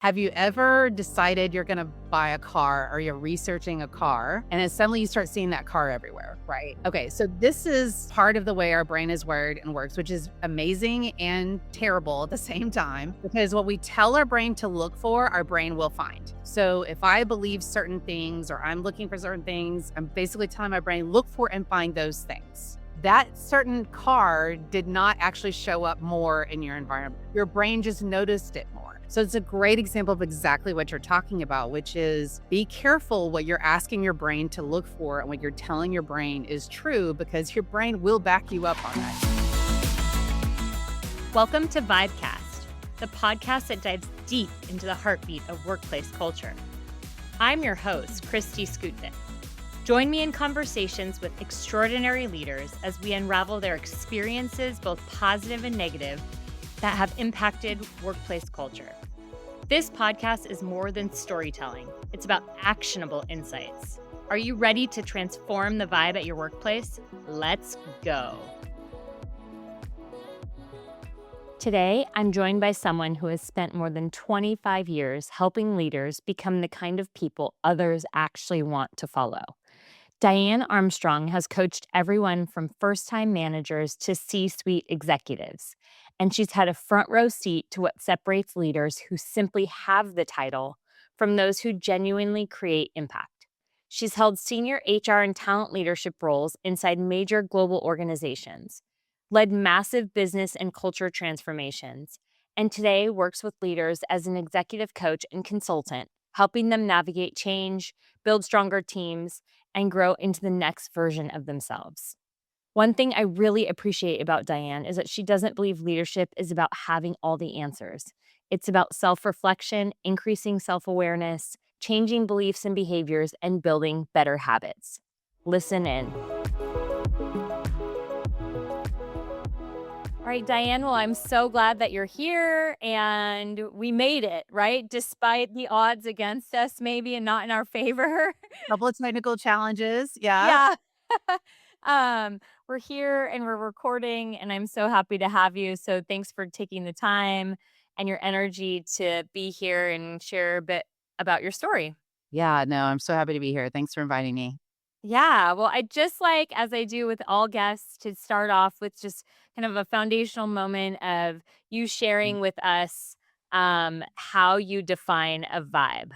Have you ever decided you're going to buy a car or you're researching a car and then suddenly you start seeing that car everywhere, right? Okay, so this is part of the way our brain is wired and works, which is amazing and terrible at the same time because what we tell our brain to look for, our brain will find. So if I believe certain things or I'm looking for certain things, I'm basically telling my brain, look for and find those things. That certain car did not actually show up more in your environment. Your brain just noticed it more. So it's a great example of exactly what you're talking about, which is be careful what you're asking your brain to look for and what you're telling your brain is true because your brain will back you up on that. Welcome to Vibecast, the podcast that dives deep into the heartbeat of workplace culture. I'm your host, Kristi Skutvik. Join me in conversations with extraordinary leaders as we unravel their experiences, both positive and negative, that have impacted workplace culture. This podcast is more than storytelling. It's about actionable insights. Are you ready to transform the vibe at your workplace? Let's go. Today, I'm joined by someone who has spent more than 25 years helping leaders become the kind of people others actually want to follow. Dianne Armstrong has coached everyone from first-time managers to C-suite executives, and she's had a front row seat to what separates leaders who simply have the title from those who genuinely create impact. She's held senior HR and talent leadership roles inside major global organizations, led massive business and culture transformations, and today works with leaders as an executive coach and consultant, helping them navigate change, build stronger teams, and grow into the next version of themselves. One thing I really appreciate about Dianne is that she doesn't believe leadership is about having all the answers. It's about self-reflection, increasing self-awareness, changing beliefs and behaviors, and building better habits. Listen in. All right, Dianne, well, I'm so glad that you're here and we made it, right? Despite the odds against us maybe and not in our favor. Couple of technical challenges. Yeah. Yeah. We're here and we're recording and I'm so happy to have you. So thanks for taking the time and your energy to be here and share a bit about your story. Yeah, no, I'm so happy to be here. Thanks for inviting me. Yeah, well, I just like, as I do with all guests, to start off with just kind of a foundational moment of you sharing with us how you define a vibe.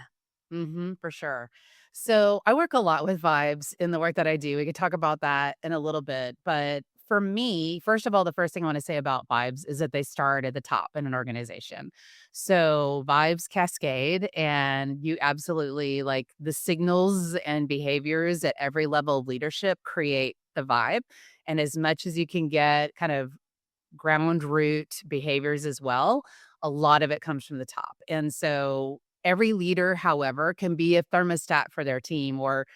For sure. So I work a lot with vibes in the work that I do. We could talk about that in a little bit. But for me, first of all, the first thing I want to say about vibes is that they start at the top in an organization. So vibes cascade, and you absolutely like the signals and behaviors at every level of leadership create the vibe. And as much as you can get kind of ground root behaviors as well, a lot of it comes from the top. And so every leader, however, can be a thermostat for their team or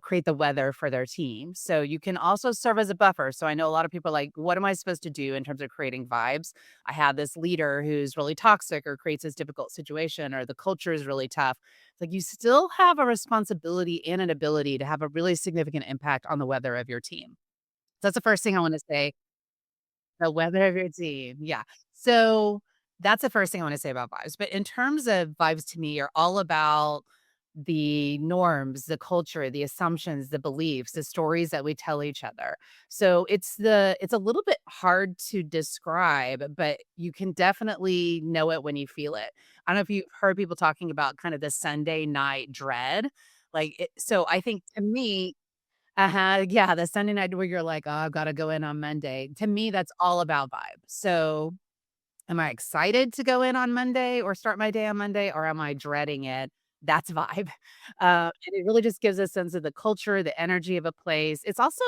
create the weather for their team. So you can also serve as a buffer. So I know a lot of people are like, what am I supposed to do in terms of creating vibes? I have this leader who's really toxic or creates this difficult situation or the culture is really tough. It's like you still have a responsibility and an ability to have a really significant impact on the weather of your team. So that's the first thing I want to say. The weather of your team, yeah. So, that's the first thing I wanna say about vibes, but in terms of vibes to me are all about the norms, the culture, the assumptions, the beliefs, the stories that we tell each other. So, it's a little bit hard to describe, but you can definitely know it when you feel it. I don't know if you've heard people talking about kind of the Sunday night dread, so I think to me yeah, the Sunday night where you're like, "Oh, I've gotta go in on Monday." To me, that's all about vibe. So, am I excited to go in on Monday or start my day on Monday, or am I dreading it? That's vibe. And it really just gives a sense of the culture, the energy of a place. It's also,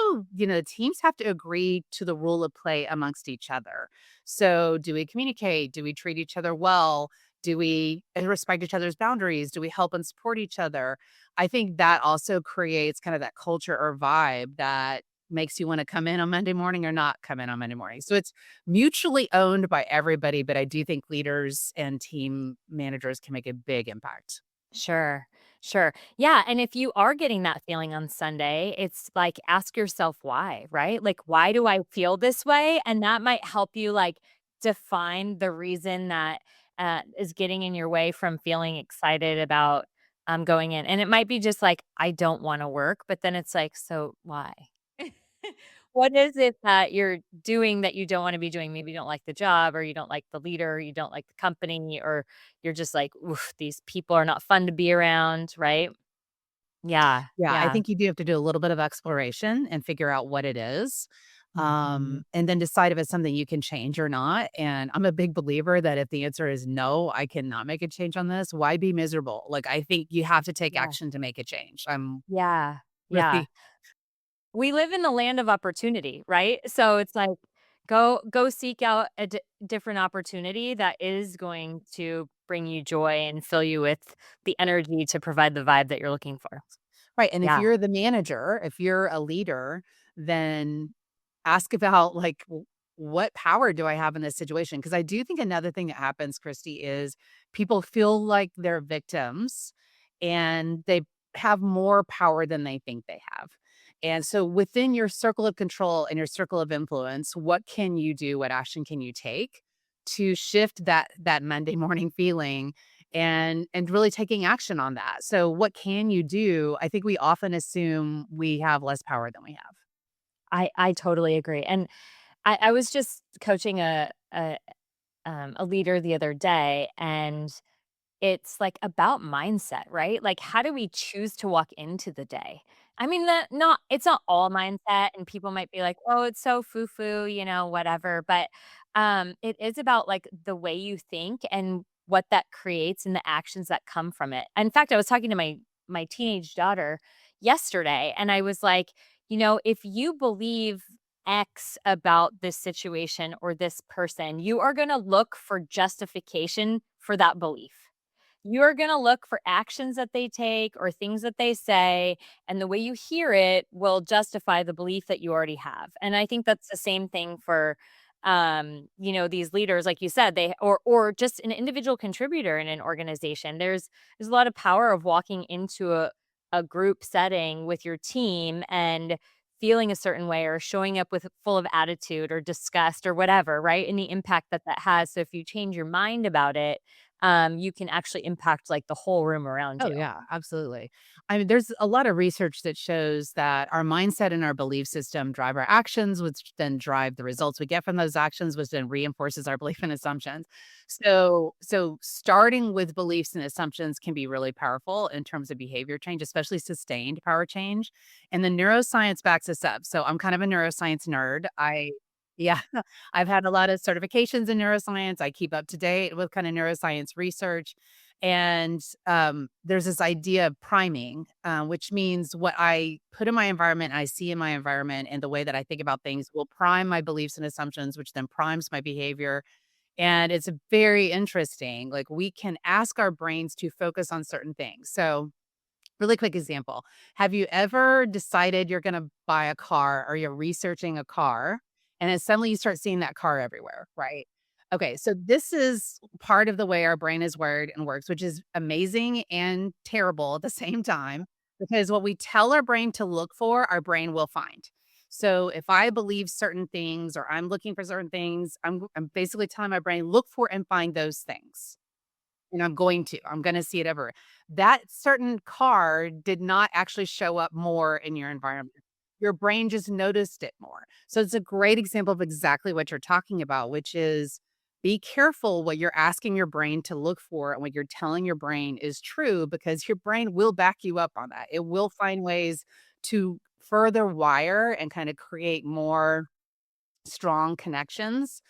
teams have to agree to the rule of play amongst each other. So, do we communicate? Do we treat each other well? Do we respect each other's boundaries? Do we help and support each other? I think that also creates kind of that culture or vibe that makes you wanna come in on Monday morning or not come in on Monday morning. So it's mutually owned by everybody, but I do think leaders and team managers can make a big impact. Sure, sure. Yeah, and if you are getting that feeling on Sunday, it's like ask yourself why, right? Like, why do I feel this way? And that might help you like define the reason that is getting in your way from feeling excited about going in. And it might be just like, I don't want to work, but then it's like, so why? What is it that you're doing that you don't want to be doing? Maybe you don't like the job, or you don't like the leader, or you don't like the company, or you're just like, oof, these people are not fun to be around, right? Yeah. Yeah, I Yeah. think you do have to do a little bit of exploration and figure out what it is, Mhm. and then decide if it's something you can change or not, and I'm a big believer that if the answer is, "No, I cannot make a change on this," why be miserable? Like, I think you have to take Yeah. action to make a change. I'm Yeah. Yeah. really We live in the land of opportunity, right? So it's like, go seek out a different opportunity that is going to bring you joy and fill you with the energy to provide the vibe that you're looking for. right, and if Yeah. you're the manager, if you're a leader, then ask about, like, what power do I have in this situation? Because I do think another thing that happens, Christy, is people feel like they're victims and they have more power than they think they have. And so within your circle of control and your circle of influence, what can you do? What action can you take to shift that Monday morning feeling and really taking action on that? So what can you do? I think we often assume we have less power than we have. I totally agree. And I was just coaching a leader the other day, and it's, like, about mindset, right? Like, how do we choose to walk into the day? I mean, it's not all mindset, and people might be like, "Oh, it's so foo-foo," whatever, but, it is about, like, the way you think and what that creates and the actions that come from it. In fact, I was talking to my teenage daughter yesterday, and I was like, if you believe X about this situation or this person, you are gonna look for justification for that belief. You're gonna look for actions that they take or things that they say, and the way you hear it will justify the belief that you already have. And I think that's the same thing for these leaders, like you said, they or just an individual contributor in an organization. There's a lot of power of walking into a group setting with your team and feeling a certain way or showing up with full of attitude or disgust or whatever, right? And the impact that that has. So if you change your mind about it, you can actually impact, like, the whole room around Oh, you. yeah, absolutely. I mean, there's a lot of research that shows that our mindset and our belief system drive our actions, which then drive the results we get from those actions, which then reinforces our belief and assumptions. So starting with beliefs and assumptions can be really powerful in terms of behavior change, especially sustained power change. And the neuroscience backs this up. So I'm kind of a neuroscience nerd. Yeah, I've had a lot of certifications in neuroscience. I keep up to date with kind of neuroscience research. And there's this idea of priming, which means what I put in my environment, I see in my environment, and the way that I think about things will prime my beliefs and assumptions, which then primes my behavior. And it's very interesting. Like we can ask our brains to focus on certain things. So really quick example. Have you ever decided you're gonna buy a car or you're researching a car, and then suddenly you start seeing that car everywhere, right? Okay, so this is part of the way our brain is wired and works, which is amazing and terrible at the same time, because what we tell our brain to look for, our brain will find. So if I believe certain things or I'm looking for certain things, I'm basically telling my brain, look for and find those things. And I'm gonna see it ever. That certain car did not actually show up more in your environment. Your brain just noticed it more. So it's a great example of exactly what you're talking about, which is be careful what you're asking your brain to look for and what you're telling your brain is true because your brain will back you up on that. It will find ways to further wire and kind of create more strong connections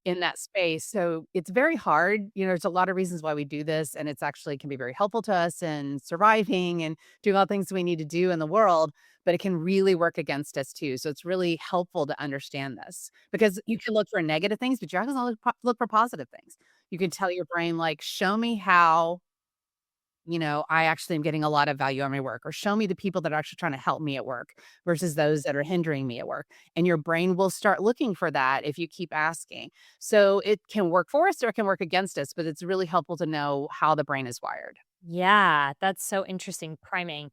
in that space. So it's very hard. There's a lot of reasons why we do this, and it's actually can be very helpful to us in surviving and doing all the things we need to do in the world, but it can really work against us too. So it's really helpful to understand this because you can look for negative things, but you're also look for positive things. You can tell your brain, like, show me how I actually am getting a lot of value on my work, or show me the people that are actually trying to help me at work versus those that are hindering me at work. And your brain will start looking for that if you keep asking. So it can work for us or it can work against us, but it's really helpful to know how the brain is wired. Yeah, that's so interesting, priming.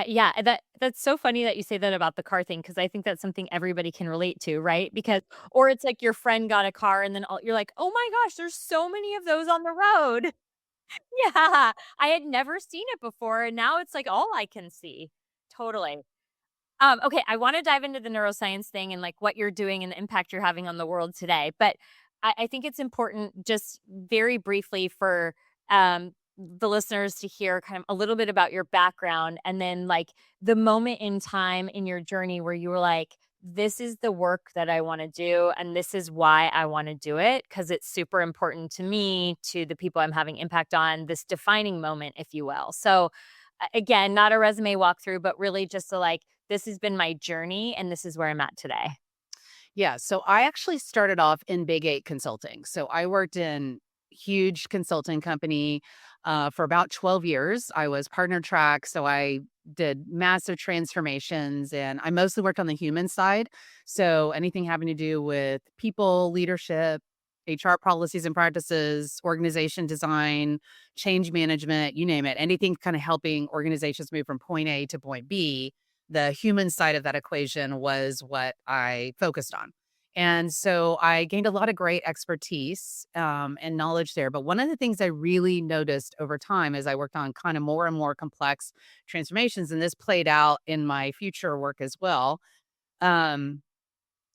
Yeah, that's so funny that you say that about the car thing because I think that's something everybody can relate to, right? Because or it's like your friend got a car and then you're like, "Oh my gosh, there's so many of those on the road." Yeah, I had never seen it before, and now it's like all I can see. Totally. Okay, I want to dive into the neuroscience thing and like what you're doing and the impact you're having on the world today. But I think it's important, just very briefly, for the listeners to hear kind of a little bit about your background and then like the moment in time in your journey where you were like, this is the work that I want to do, and this is why I want to do it because it's super important to me, to the people I'm having impact on, this defining moment, if you will. So, again, not a resume walkthrough, but really just to like, this has been my journey and this is where I'm at today. Yeah, so I actually started off in Big 8 consulting. So I worked in huge consulting company for about 12 years. I was partner track, so I did massive transformations and I mostly worked on the human side. So anything having to do with people, leadership, HR policies and practices, organization design, change management, you name it, anything kind of helping organizations move from point A to point B, the human side of that equation was what I focused on. And so I gained a lot of great expertise and knowledge there. But one of the things I really noticed over time as I worked on kind of more and more complex transformations, and this played out in my future work as well, um,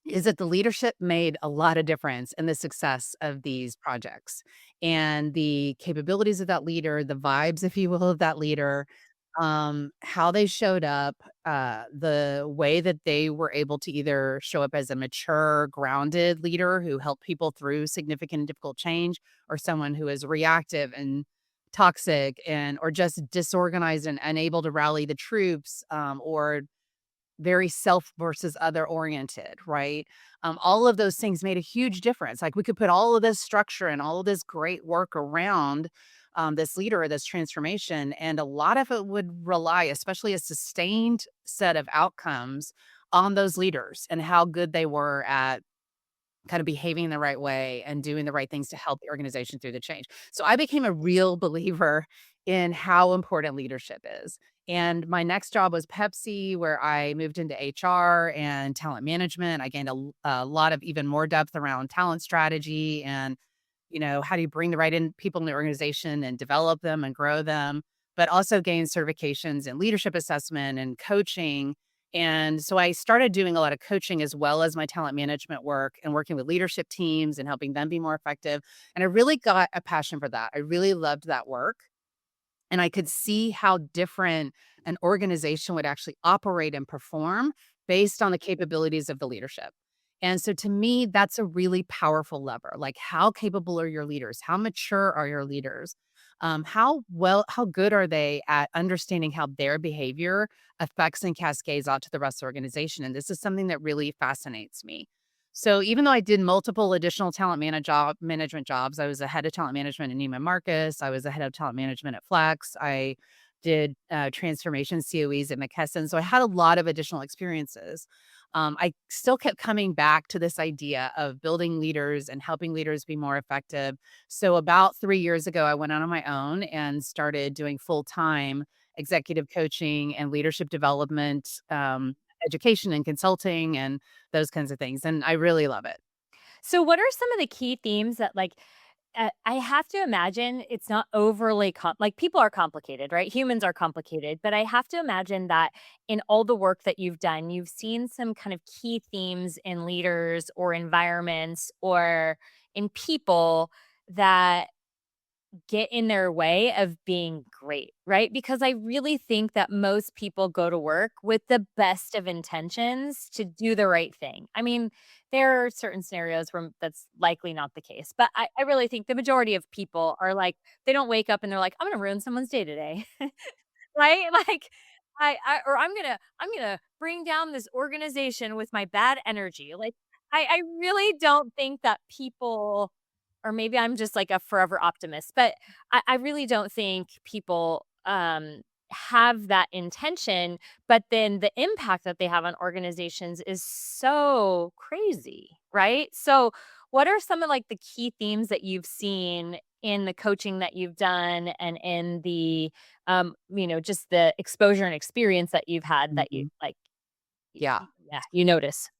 is that the leadership made a lot of difference in the success of these projects and the capabilities of that leader, the vibes, if you will, of that leader, how they showed up, the way that they were able to either show up as a mature, grounded leader who helped people through significant and difficult change, or someone who is reactive and toxic and or just disorganized and unable to rally the troops, or very self versus other oriented, right? All of those things made a huge difference. Like we could put all of this structure and all of this great work around this leader or this transformation, and a lot of it would rely, especially a sustained set of outcomes, on those leaders and how good they were at kind of behaving the right way and doing the right things to help the organization through the change. So I became a real believer in how important leadership is. And my next job was Pepsi, where I moved into HR and talent management. I gained a lot of even more depth around talent strategy and, how do you bring the right in people in the organization and develop them and grow them, but also gained certifications in leadership assessment and coaching. And so I started doing a lot of coaching as well as my talent management work and working with leadership teams and helping them be more effective. And I really got a passion for that. I really loved that work. And I could see how different an organization would actually operate and perform based on the capabilities of the leadership. And so to me, that's a really powerful lever. Like, how capable are your leaders? How mature are your leaders? How good are they at understanding how their behavior affects and cascades out to the rest of the organization? And this is something that really fascinates me. So even though I did multiple additional management jobs, I was a head of talent management in Neiman Marcus. I was a head of talent management at Flex. I did transformation COEs at McKesson. So I had a lot of additional experiences. I still kept coming back to this idea of building leaders and helping leaders be more effective. So about 3 years ago, I went out on my own and started doing full time executive coaching and leadership development, education and consulting and those kinds of things, and I really love it. So, what are some of the key themes that, like, I have to imagine it's not overly like people are complicated, right? Humans are complicated, but I have to imagine that in all the work that you've done, you've seen some kind of key themes in leaders or environments or in people that get in their way of being great, right? Because I really think that most people go to work with the best of intentions to do the right thing. I mean, there are certain scenarios where that's likely not the case, but I really think the majority of people are like, they don't wake up and they're like, I'm gonna ruin someone's day today. Right? Like, or I'm gonna bring down this organization with my bad energy. Like, I really don't think that people, or maybe I'm just like a forever optimist, but I really don't think people have that intention, but then the impact that they have on organizations is so crazy, right? So what are some of like the key themes that you've seen in the coaching that you've done and in the, just the exposure and experience that you've had that you Mhm. like, Yeah. yeah, you notice?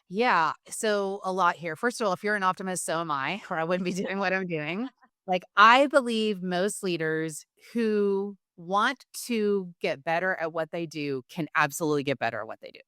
Yeah. So a lot here. First of all, if you're an optimist, so am I, or I wouldn't be doing what I'm doing. Like, I believe most leaders who want to get better at what they do can absolutely get better at what they do.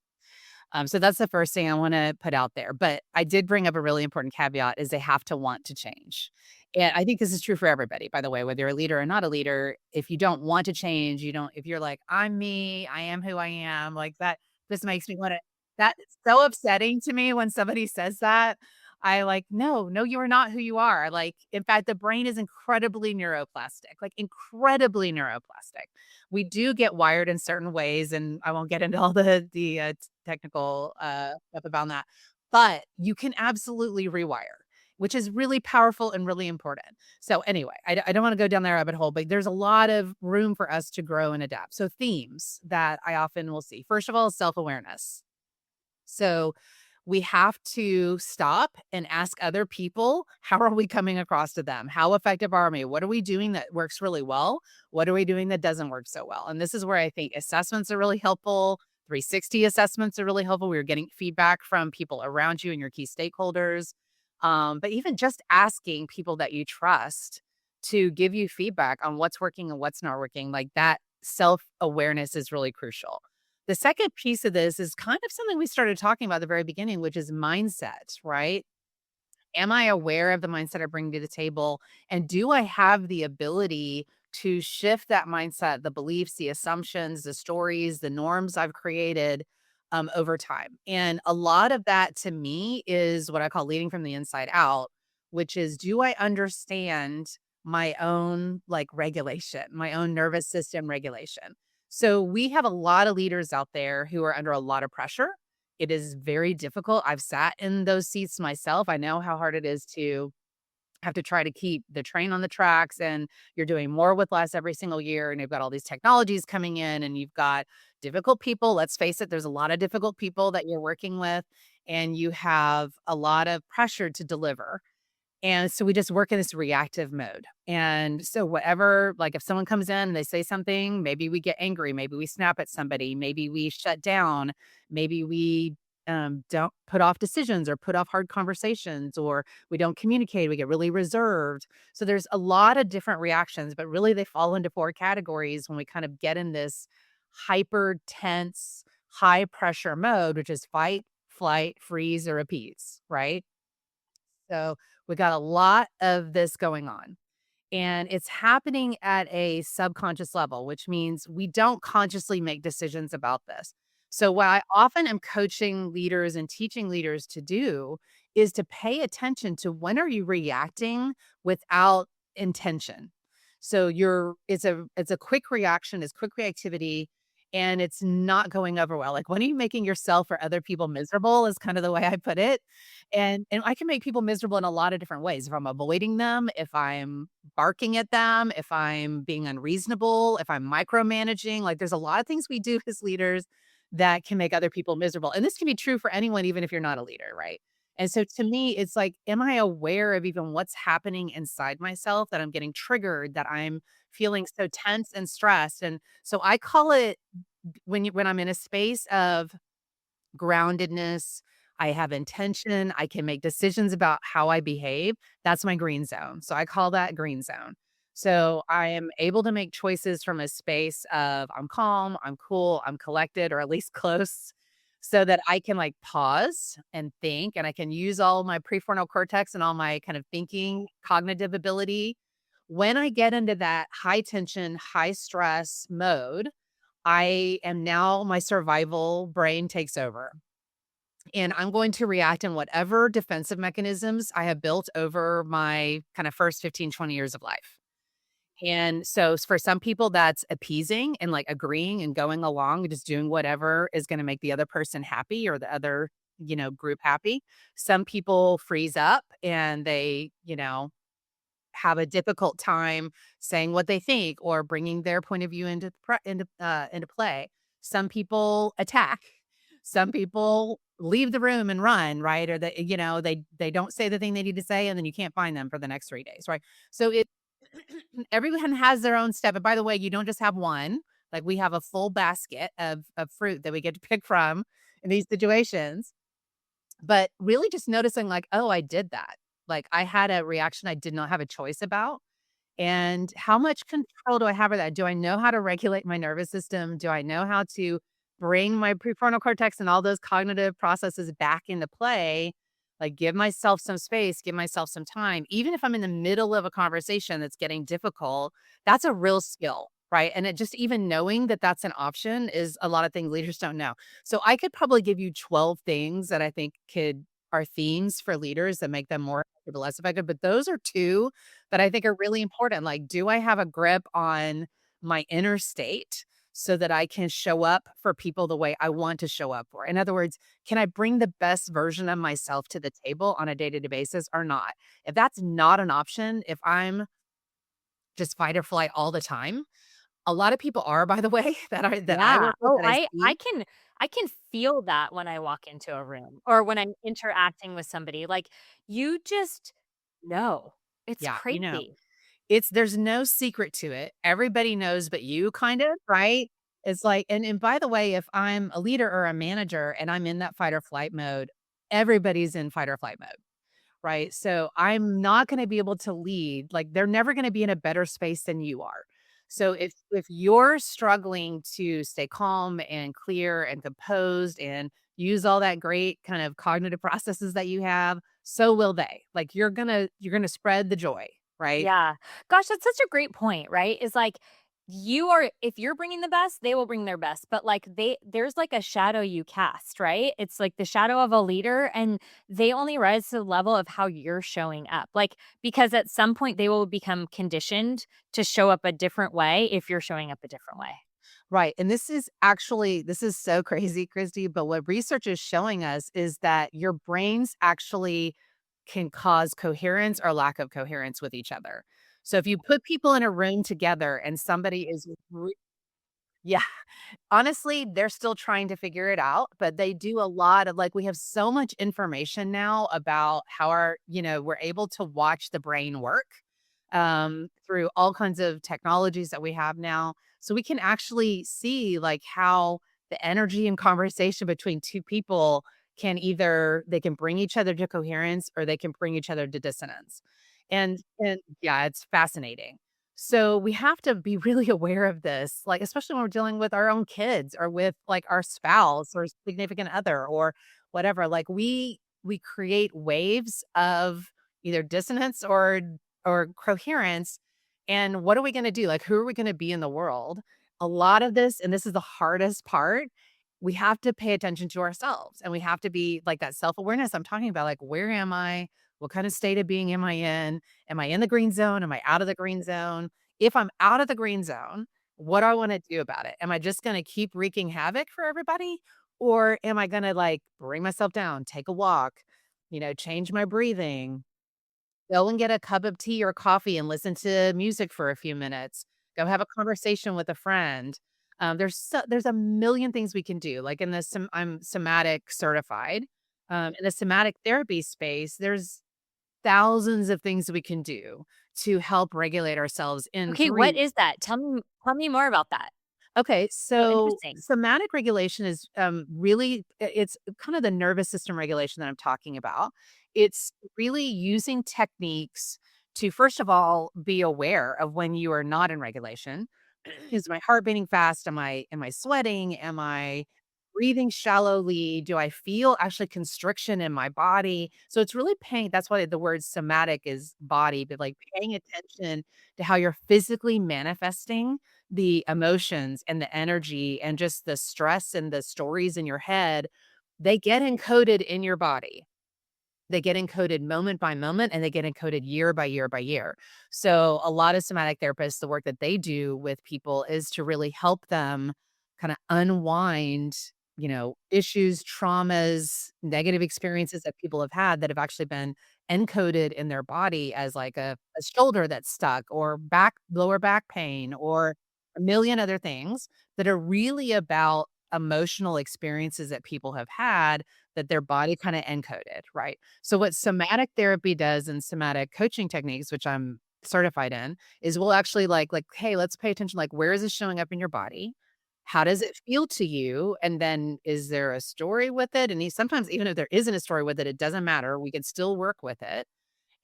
So that's the first thing I want to put out there. But I did bring up a really important caveat is they have to want to change. And I think this is true for everybody, by the way, whether you're a leader or not a leader. If you don't want to change, if you're like, I'm me, I am who I am, like that, this makes me want to, that is so upsetting to me when somebody says that. I like, no, no, you are not who you are. Like, in fact, the brain is incredibly neuroplastic, like incredibly neuroplastic. We do get wired in certain ways, and I won't get into all the technical stuff about that. But you can absolutely rewire, which is really powerful and really important. So anyway, I don't want to go down that rabbit hole, but there's a lot of room for us to grow and adapt. So themes that I often will see. First of all, self-awareness. So we have to stop and ask other people, how are we coming across to them? How effective are we? What are we doing that works really well? What are we doing that doesn't work so well? And this is where I think assessments are really helpful. 360 assessments are really helpful. We're getting feedback from people around you and your key stakeholders. But even just asking people that you trust to give you feedback on what's working and what's not working, like that self awareness is really crucial. The second piece of this is kind of something we started talking about at the very beginning, which is mindset, right? Am I aware of the mindset I bring to the table? And do I have the ability to shift that mindset, the beliefs, the assumptions, the stories, the norms I've created over time? And a lot of that to me is what I call leading from the inside out, which is do I understand my own like regulation, my own nervous system regulation? So we have a lot of leaders out there who are under a lot of pressure. It is very difficult. I've sat in those seats myself. I know how hard it is to have to try to keep the train on the tracks, and you're doing more with less every single year, and you've got all these technologies coming in, and you've got difficult people. Let's face it, there's a lot of difficult people that you're working with, and you have a lot of pressure to deliver. And so we just work in this reactive mode. And so whatever, like if someone comes in and they say something, maybe we get angry, maybe we snap at somebody, maybe we shut down, maybe we don't put off decisions or put off hard conversations, or we don't communicate, we get really reserved. So there's a lot of different reactions, but really they fall into four categories when we kind of get in this hyper tense, high pressure mode, which is fight, flight, freeze, or appease, right? So we got a lot of this going on. And it's happening at a subconscious level, which means we don't consciously make decisions about this. So, what I often am coaching leaders and teaching leaders to do is to pay attention to when are you reacting without intention. So it's a quick reaction, it's quick reactivity, and it's not going over well. Like when are you making yourself or other people miserable is kind of the way I put it. And I can make people miserable in a lot of different ways. If I'm avoiding them, if I'm barking at them, if I'm being unreasonable, if I'm micromanaging, like there's a lot of things we do as leaders that can make other people miserable. And this can be true for anyone, even if you're not a leader, right? And so to me, it's like, am I aware of even what's happening inside myself that I'm getting triggered, that I'm feeling so tense and stressed? And so I call it when I'm in a space of groundedness, I have intention, I can make decisions about how I behave. That's my green zone. So I call that green zone. So I am able to make choices from a space of I'm calm, I'm cool, I'm collected, or at least close, so that I can like pause and think, and I can use all my prefrontal cortex and all my kind of thinking cognitive ability. When I get into that high tension, high stress mode, I am now my survival brain takes over. And I'm going to react in whatever defensive mechanisms I have built over my kind of first 15, 20 years of life. And so for some people, that's appeasing and like agreeing and going along, just doing whatever is going to make the other person happy or the other, group happy. Some people freeze up and they have a difficult time saying what they think or bringing their point of view into play. Some people attack. Some people leave the room and run, right? Or they don't say the thing they need to say, and then you can't find them for the next 3 days, right? So Everyone has their own step. And by the way, you don't just have one. Like we have a full basket of fruit that we get to pick from in these situations. But really just noticing like, oh, I did that. Like I had a reaction I did not have a choice about. And how much control do I have of that? Do I know how to regulate my nervous system? Do I know how to bring my prefrontal cortex and all those cognitive processes back into play? Like, give myself some space, give myself some time. Even if I'm in the middle of a conversation that's getting difficult, that's a real skill, right? And it just even knowing that that's an option is a lot of things leaders don't know. So I could probably give you 12 things that I think could are themes for leaders that make them more effective or less effective. But those are two that I think are really important. Like, do I have a grip on my inner state so that I can show up for people the way I want to show up for? In other words, can I bring the best version of myself to the table on a day-to-day basis or not? If that's not an option, if I'm just fight or flight all the time, a lot of people are, by the way, that I Yeah. work with Oh, that I I see. can feel that when I walk into a room or when I'm interacting with somebody. Like, you just know. It's Yeah, crazy. it's there's no secret to it. Everybody knows but you kind of, right? It's like and by the way, if I'm a leader or a manager and I'm in that fight or flight mode, everybody's in fight or flight mode, right? So I'm not gonna be able to lead, like, they're never gonna be in a better space than you are. So if you're struggling to stay calm and clear and composed and use all that great kind of cognitive processes that you have, so will they. Like, you're gonna spread the joy, right? Yeah. Gosh, that's such a great point, right? Is like you are if you're bringing the best, they will bring their best, but like there's like a shadow you cast, right? It's like the shadow of a leader and they only rise to the level of how you're showing up. Like because at some point they will become conditioned to show up a different way if you're showing up a different way. Right, and this is so crazy, Christy, but what research is showing us is that your brains actually can cause coherence or lack of coherence with each other. So if you put people in a room together and somebody is re yeah. Honestly, they're still trying to figure it out, but they do a lot of like we have so much information now about how we're able to watch the brain work through all kinds of technologies that we have now. So we can actually see like how the energy and conversation between two people can either they can bring each other to coherence or they can bring each other to dissonance. And yeah, it's fascinating. So we have to be really aware of this, like, especially when we're dealing with our own kids or with like our spouse or significant other or whatever. Like we create waves of either dissonance or coherence. And what are we going to do? Like, who are we going to be in the world? A lot of this, and this is the hardest part, we have to pay attention to ourselves and we have to be like that self awareness I'm talking about. Like, where am I? What kind of state of being am I in? Am I in the green zone? Am I out of the green zone? If I'm out of the green zone, what do I want to do about it? Am I just going to keep wreaking havoc for everybody? Or am I going to like bring myself down, take a walk, change my breathing, go and get a cup of tea or coffee and listen to music for a few minutes. Go have a conversation with a friend. There's a million things we can do. Like in this, I'm somatic certified. In the somatic therapy space, there's thousands of things we can do to help regulate ourselves in Okay, what three. is that? Tell me more about that. Okay, So so interesting. somatic regulation is really it's kind of the nervous system regulation that I'm talking about. It's really using techniques to first of all be aware of when you are not in regulation. Is my heart beating fast? Am I sweating? Am I breathing shallowly? Do I feel actually constriction in my body? So it's really paying that's why the word somatic is body, but like paying attention to how you're physically manifesting the emotions and the energy and just the stress and the stories in your head, they get encoded in your body. They get encoded moment by moment and they get encoded year by year by year. So a lot of somatic therapists, the work that they do with people is to really help them kind of unwind, issues, traumas, negative experiences that people have had that have actually been encoded in their body as like a shoulder that's stuck or lower back pain or a million other things that are really about emotional experiences that people have had that their body kind of encoded, right? So what somatic therapy does and somatic coaching techniques, which I'm certified in is we'll actually hey, let's pay attention, like, where is this showing up in your body? How does it feel to you? And then is there a story with it? And sometimes even if there isn't a story with it, it doesn't matter. We can still work with it.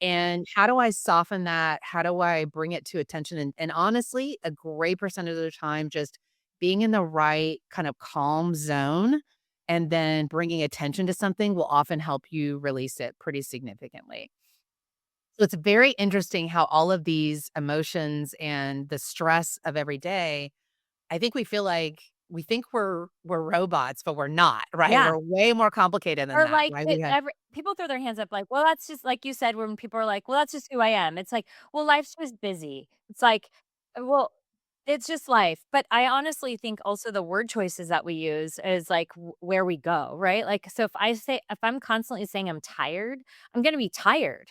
And how do I soften that? How do I bring it to attention? And honestly, a great percentage of the time, just being in the right kind of calm zone and then bringing attention to something will often help you release it pretty significantly. So it's very interesting how all of these emotions and the stress of every day, I think we feel like we think we're robots, but we're not, right? Yeah. We're way more complicated than Or that, like right? that every people throw their hands up like, "Well, that's just" like you said, when people are like, "Well, that's just who I am." It's like, "Well, life's just busy." It's like, well, it's just life. But I honestly think also the word choices that we use is like where we go, right? Like, so if I'm constantly saying I'm tired, I'm gonna be tired.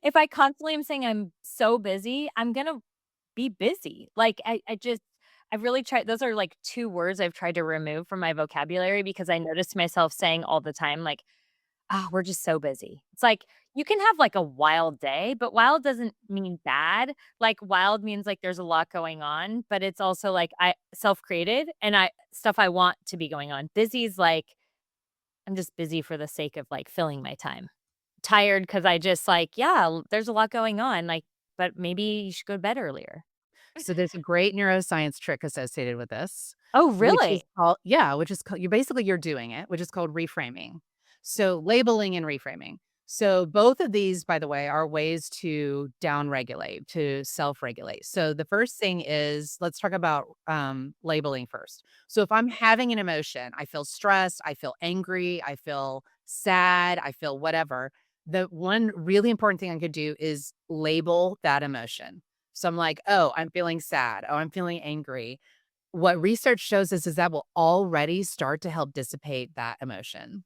If I constantly am saying I'm so busy, I'm gonna be busy. Like, I've really tried those are, like, 2 words I've tried to remove from my vocabulary because I noticed myself saying all the time, like, "Oh, we're just so busy." It's like, you can have, like, a wild day, but wild doesn't mean bad. Like, wild means, like, there's a lot going on, but it's also, like, I self-created and I stuff I want to be going on. Busy's like, I'm just busy for the sake of, like, filling my time. Tired because I just, like, yeah, there's a lot going on, like, but maybe you should go to bed earlier. So there's a great neuroscience trick associated with this, Oh, which is really? called yeah, which is called you're doing it, which is called reframing. So labeling and reframing. So both of these, by the way, are ways to downregulate, to self-regulate. So the first thing is let's talk about labeling first. So if I'm having an emotion, I feel stressed, I feel angry, I feel sad, I feel whatever. The one really important thing I could do is label that emotion. So I'm like, "Oh, I'm feeling sad. Oh, I'm feeling angry." What research shows us is that will already start to help dissipate that emotion.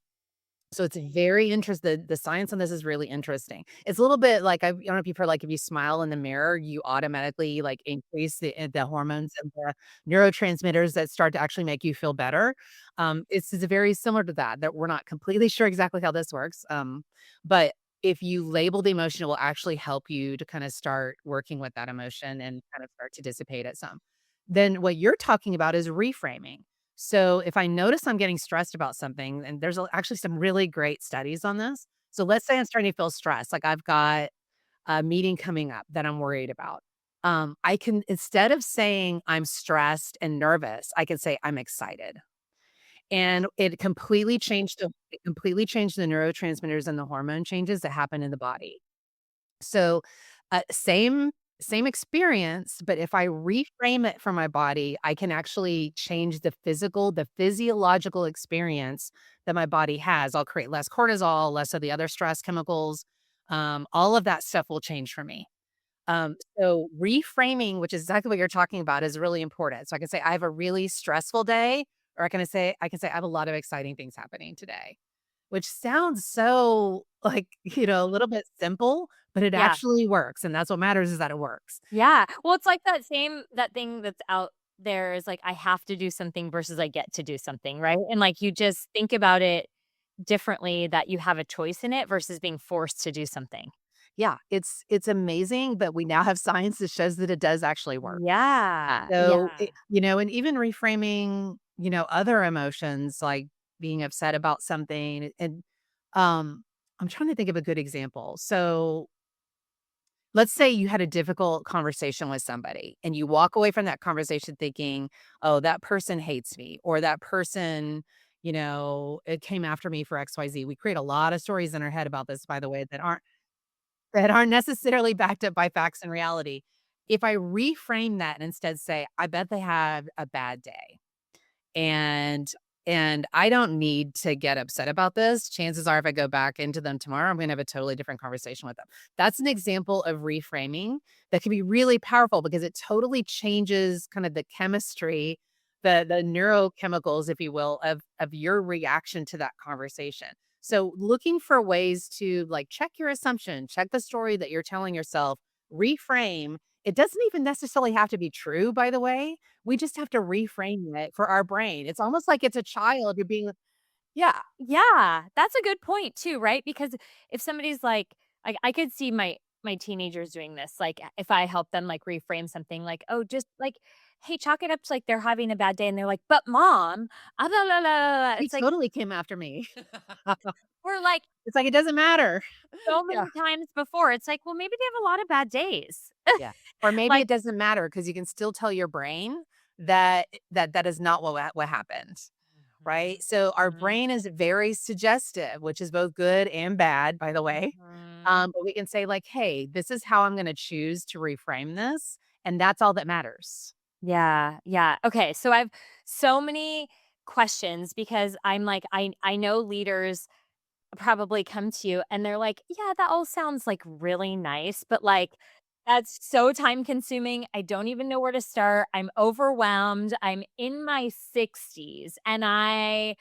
So it's very interesting. The science on this is really interesting. It's a little bit like I don't know if you've heard, like, if you smile in the mirror, you automatically, like, increase the hormones and the neurotransmitters that start to actually make you feel better. It's very similar to that, that we're not completely sure exactly how this works, but if you label the emotion, it will actually help you to kinda start working with that emotion and kind of start to dissipate it some. Then what you're talking about is reframing. So if I notice I'm getting stressed about something, and there's actually some really great studies on this. So let's say I'm starting to feel stressed, like I've got a meeting coming up that I'm worried about. I can, instead of saying I'm stressed and nervous, I can say I'm excited. And it completely changed the neurotransmitters and the hormone changes that happen in the body. So, same experience, but if I reframe it for my body, I can actually change the physiological experience that my body has. I'll create less cortisol, less of the other stress chemicals. All of that stuff will change for me. So reframing, which is exactly what you're talking about, is really important. So I can say I have a really stressful day, or I can say I have a lot of exciting things happening today. Which sounds so, like, a little bit simple, but it Yeah. actually works, and that's what matters is that it works. Yeah. Well, it's like that thing that's out there is like, I have to do something versus I get to do something, right? And, like, you just think about it differently that you have a choice in it versus being forced to do something. Yeah, it's amazing, but we now have science that shows that it does actually work. Yeah. So, Yeah. and even reframing, other emotions, like being upset about something, and, I'm trying to think of a good example. So let's say you had a difficult conversation with somebody and you walk away from that conversation thinking, "Oh, that person hates me," or "That person, it came after me for XYZ." We create a lot of stories in our head about this, by the way, that aren't necessarily backed up by facts and reality. If I reframe that and instead say, "I bet they had a bad day." And I don't need to get upset about this. Chances are if I go back into them tomorrow, I'm gonna have a totally different conversation with them. That's an example of reframing that can be really powerful because it totally changes kind of the chemistry, the neurochemicals, if you will, of your reaction to that conversation. So looking for ways to, like, check your assumption, check the story that you're telling yourself, reframe. It doesn't even necessarily have to be true, by the way. We just have to reframe it for our brain. It's almost like it's a child, you're being yeah, Yeah, that's a good point too, right? Because if somebody's like I could see my teenagers doing this, like, if I help them, like, reframe something, like, "Oh, just, like, hey, chalk it up to, like, they're having a bad day," and they're like, "But mom, blah, blah, blah, blah." He It's like, totally came after me. we're like, It's like, it doesn't matter. so Yeah. many times before, it's like, well, maybe they have a lot of bad days. Yeah. Or maybe Like, it doesn't matter because you can still tell your brain that that is not what happened, right? So our mhm, brain is very suggestive, which is both good and bad, by the way. mhm. But we can say like, "Hey, this is how I'm gonna choose to reframe this, and that's all that matters." Yeah, yeah. Okay, so I've so many questions because I'm like, I know leaders probably come to you and they're like, "Yeah, that all sounds like really nice, but like that's so time consuming. I don't even know where to start. I'm overwhelmed. I'm in my 60s and I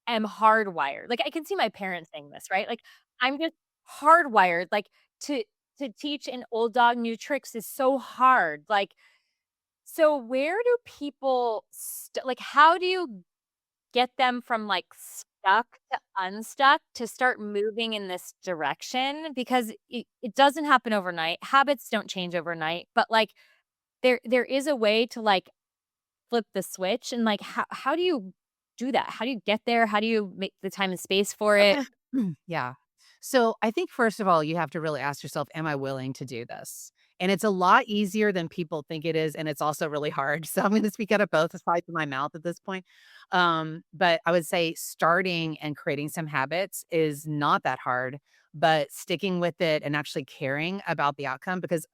am hardwired." Like I can see my parents saying this, right? Like I'm just hardwired like to to teach an old dog new tricks is so hard. Like so where do people like how do you get them from, like, stuck to unstuck to start moving in this direction? Because it doesn't happen overnight, habits don't change overnight, but, like, there is a way to, like, flip the switch, and, like, how do you do that? How do you get there? How do you make the time and space for it? Okay. Yeah. So I think first of all, you have to really ask yourself, am I willing to do this? And it's a lot easier than people think it is. And it's also really hard. So I'm going to speak out of both sides of my mouth at this point. But I would say starting and creating some habits is not that hard, but sticking with it and actually caring about the outcome because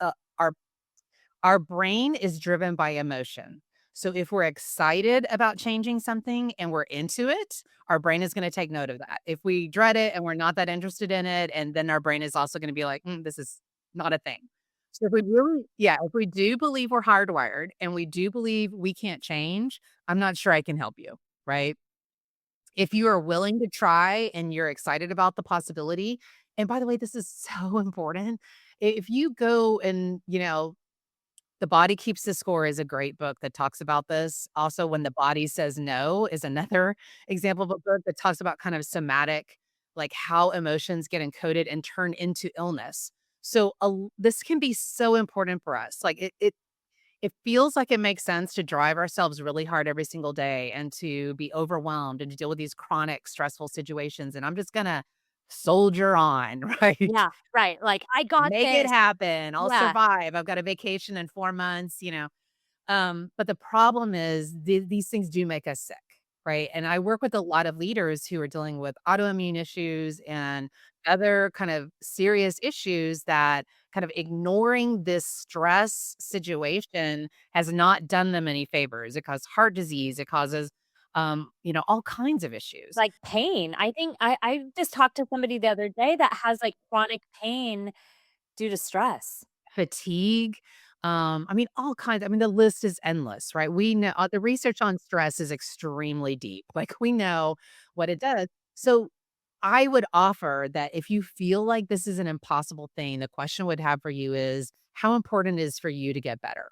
our brain is driven by emotion. So if we're excited about changing something and we're into it, our brain is going to take note of that. If we dread it and we're not that interested in it, and then our brain is also going to be like, this is not a thing. So if we really, yeah, if we do believe we're hardwired and we do believe we can't change, I'm not sure I can help you. Right. If you are willing to try and you're excited about the possibility, and by the way, this is so important. If you go and, the Body Keeps the Score is a great book that talks about this. Also, When the Body Says No is another example of a book that talks about kind of somatic, like how emotions get encoded and turned into illness. So, this can be so important for us. Like it feels like it makes sense to drive ourselves really hard every single day and to be overwhelmed and to deal with these chronic stressful situations. And I'm just gonna soldier on, right? Yeah, right, like, "I got Make it this." happen. I'll Yeah, survive. I've got a vacation in 4 months. But the problem is these things do make us sick, right? And I work with a lot of leaders who are dealing with autoimmune issues and other kind of serious issues that kind of ignoring this stress situation has not done them any favors. It causes heart disease. It causes, all kinds of issues. like, pain. I think I just talked to somebody the other day that has, like, chronic pain due to stress. Fatigue, all kinds. The list is endless, right? We know the research on stress is extremely deep. Like, we know what it does. So, I would offer that if you feel like this is an impossible thing, the question I would have for you is how important is for you to get better?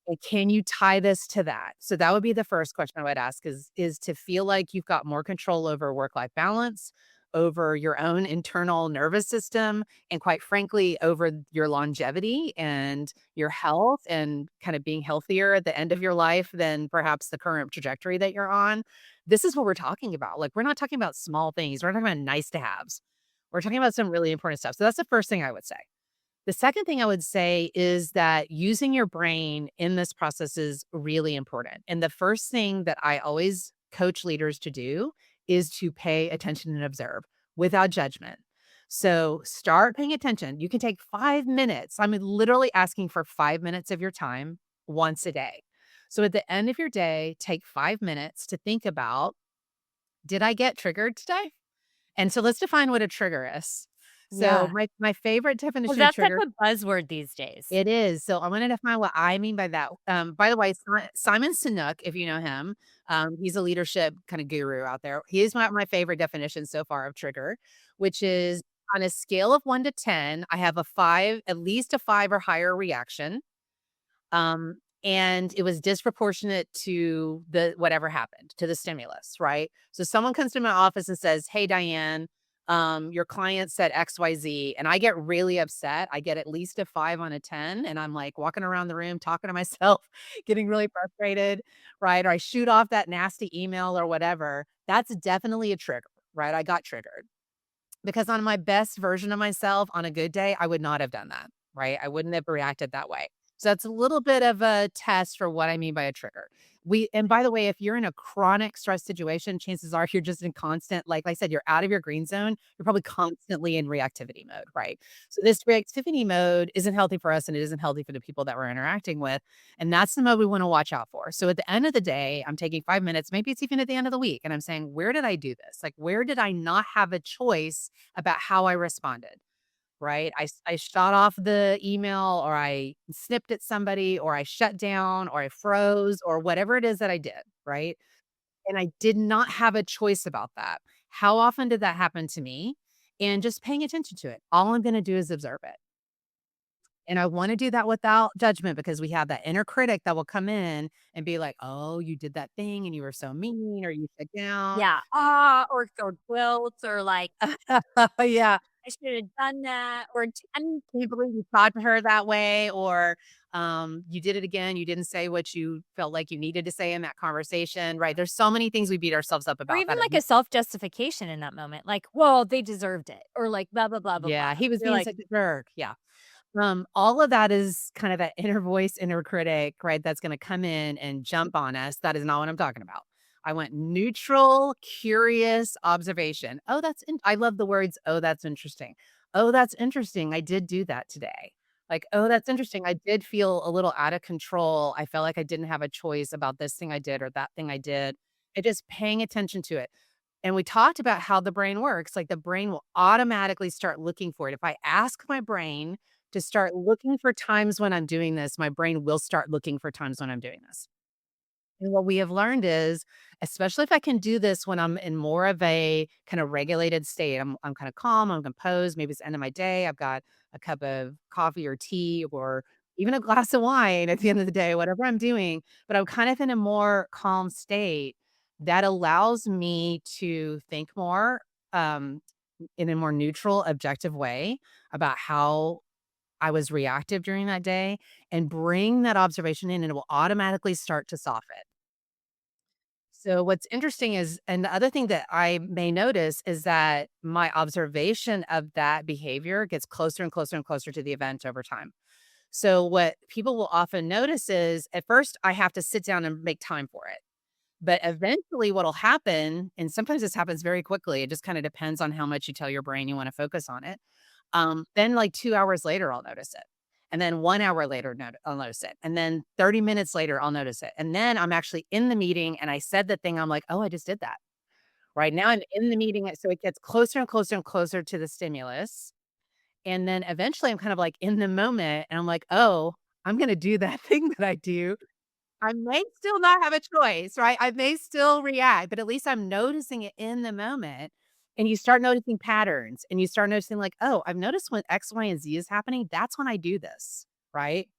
And can you tie this to that? So that would be the first question I would ask is to feel like you've got more control over work-life balance, over your own internal nervous system, and quite frankly, over your longevity and your health and kind of being healthier at the end of your life than perhaps the current trajectory that you're on. This is what we're talking about. Like, we're not talking about small things. We're not talking about nice to haves. We're talking about some really important stuff. So that's the first thing I would say. The second thing I would say is that using your brain in this process is really important. And the first thing that I always coach leaders to do is to pay attention and observe without judgment. So start paying attention. You can take 5 minutes. I'm literally asking for 5 minutes of your time once a day. So at the end of your day, take 5 minutes to think about, did I get triggered today? And so let's define what a trigger is. So Yeah, my favorite 'cause definition of that's such trigger. a buzzword these days. It is. So I wanna define what I mean by that. By the way, Simon Sinek, if you know him, he's a leadership kinda guru out there. He is my favorite definition so far of trigger, which is on a scale of 1 to 10, I have a 5, at least a 5 or higher reaction, and it was disproportionate to the whatever happened, to the stimulus, right? So someone comes to my office and says, "Hey, Diane, Your client said XYZ, and I get really upset. I get at least a 5 on a 10, and I'm like walking around the room talking to myself, getting really frustrated, right? Or I shoot off that nasty email or whatever. That's definitely a trigger, right? I got triggered. Because on my best version of myself, on a good day, I would not have done that, right? I wouldn't have reacted that way. So that's a little bit of a test for what I mean by a trigger. And by the way, if you're in a chronic stress situation, chances are you're just in constant, like I said, you're out of your green zone. You're probably constantly in reactivity mode, right? So this reactivity mode isn't healthy for us and it isn't healthy for the people that we're interacting with. And that's the mode we want to watch out for. So at the end of the day, I'm taking 5 minutes, maybe it's even at the end of the week, and I'm saying, where did I do this? Like, where did I not have a choice about how I responded, right? I shot off the email or I snipped at somebody or I shut down or I froze or whatever it is that I did, right? And I did not have a choice about that. How often did that happen to me? And just paying attention to it. All I'm going to do is observe it. And I want to do that without judgment because we have that inner critic that will come in and be like, oh, you did that thing and you were so mean or you shut down. Yeah. Or guilt or like, Yeah. I should have done that. Or Can you believe you talked to her that way? Or you did it again. You didn't say what you felt like you needed to say in that conversation, right? There's so many things we beat ourselves up or about even that. like a self-justification in that moment. Like, well, they deserved it. Or like blah, blah, blah, blah, blah. Yeah, he was You're being like, such a jerk. Yeah. All of that is kind of that inner voice, inner critic, right? That's going to come in and jump on us. That is not what I'm talking about. I want neutral, curious observation. I love the words, oh, that's interesting. Oh, that's interesting. I did do that today. Like, oh, that's interesting. I did feel a little out of control. I felt like I didn't have a choice about this thing I did or that thing I did. And just paying attention to it. And we talked about how the brain works. Like the brain will automatically start looking for it. If I ask my brain to start looking for times when I'm doing this, my brain will start looking for times when I'm doing this. And what we have learned is, especially if I can do this when I'm in more of a kind of regulated state, I'm kind of calm, I'm composed, maybe it's the end of my day, I've got a cup of coffee or tea or even a glass of wine at the end of the day, whatever I'm doing, but I'm kind of in a more calm state that allows me to think more um, in a more neutral, objective way about how I was reactive during that day and bring that observation in, and it will automatically start to soften. So what's interesting is and the other thing that I may notice is that my observation of that behavior gets closer and closer and closer to the event over time. So what people will often notice is at first I have to sit down and make time for it. But eventually what'll happen, and sometimes this happens very quickly, it just kind of depends on how much you tell your brain you want to focus on it. Then like 2 hours later, I'll notice it. And then 1 hour later, I'll notice it. And then 30 minutes later, I'll notice it. And then I'm actually in the meeting and I said the thing, I'm like, "Oh, I just did that." Right now I'm in the meeting, so it gets closer and closer and closer to the stimulus. And then eventually I'm kind of like in the moment and I'm like, "Oh, I'm gonna do that thing that I do." I may still not have a choice, right? I may still react, but at least I'm noticing it in the moment. And you start noticing patterns and you start noticing like, "Oh, I've noticed when X, Y, and Z is happening, that's when I do this." Right?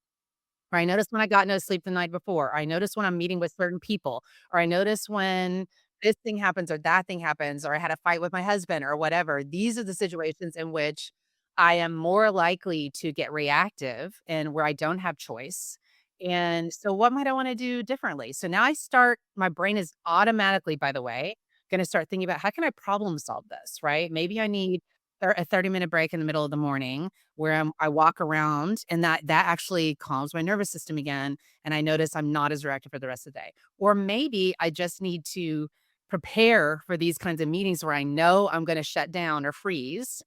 Or I notice when I got no sleep the night before, or I notice when I'm meeting with certain people, or I notice when this thing happens or that thing happens, or I had a fight with my husband or whatever. These are the situations in which I am more likely to get reactive and where I don't have choice. And so what might I want to do differently? So now my brain is automatically, by the way, going to start thinking about how can I problem solve this, right? Maybe I need a 30-minute break in the middle of the morning where I walk around and that actually calms my nervous system again, and I notice I'm not as reactive for the rest of the day. Or maybe I just need to prepare for these kinds of meetings where I know I'm gonna shut down or freeze,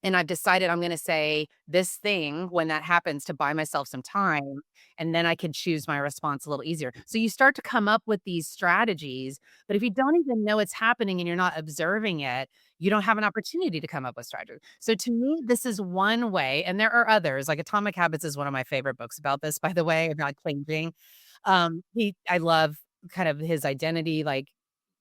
and I've decided I'm gonna say this thing when that happens to buy myself some time, and then I can choose my response a little easier. So you start to come up with these strategies, but if you don't even know it's happening and you're not observing it, you don't have an opportunity to come up with strategies. So to me, this is one way, and there are others, like Atomic Habits is one of my favorite books about this, by the way, about changing. I love kind of his identity, like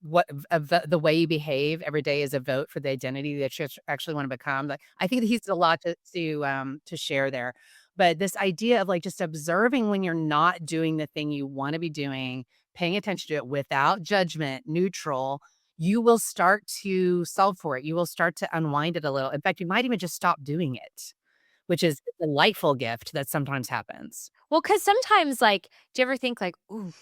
what of the way you behave every day is a vote for the identity that you actually want to become. Like, I think that he's a lot to share there. But this idea of like just observing when you're not doing the thing you want to be doing, paying attention to it without judgment, neutral, you will start to solve for it. You will start to unwind it a little. In fact, you might even just stop doing it, which is a delightful gift that sometimes happens. Well, because sometimes, like, do you ever think like, "Ooh,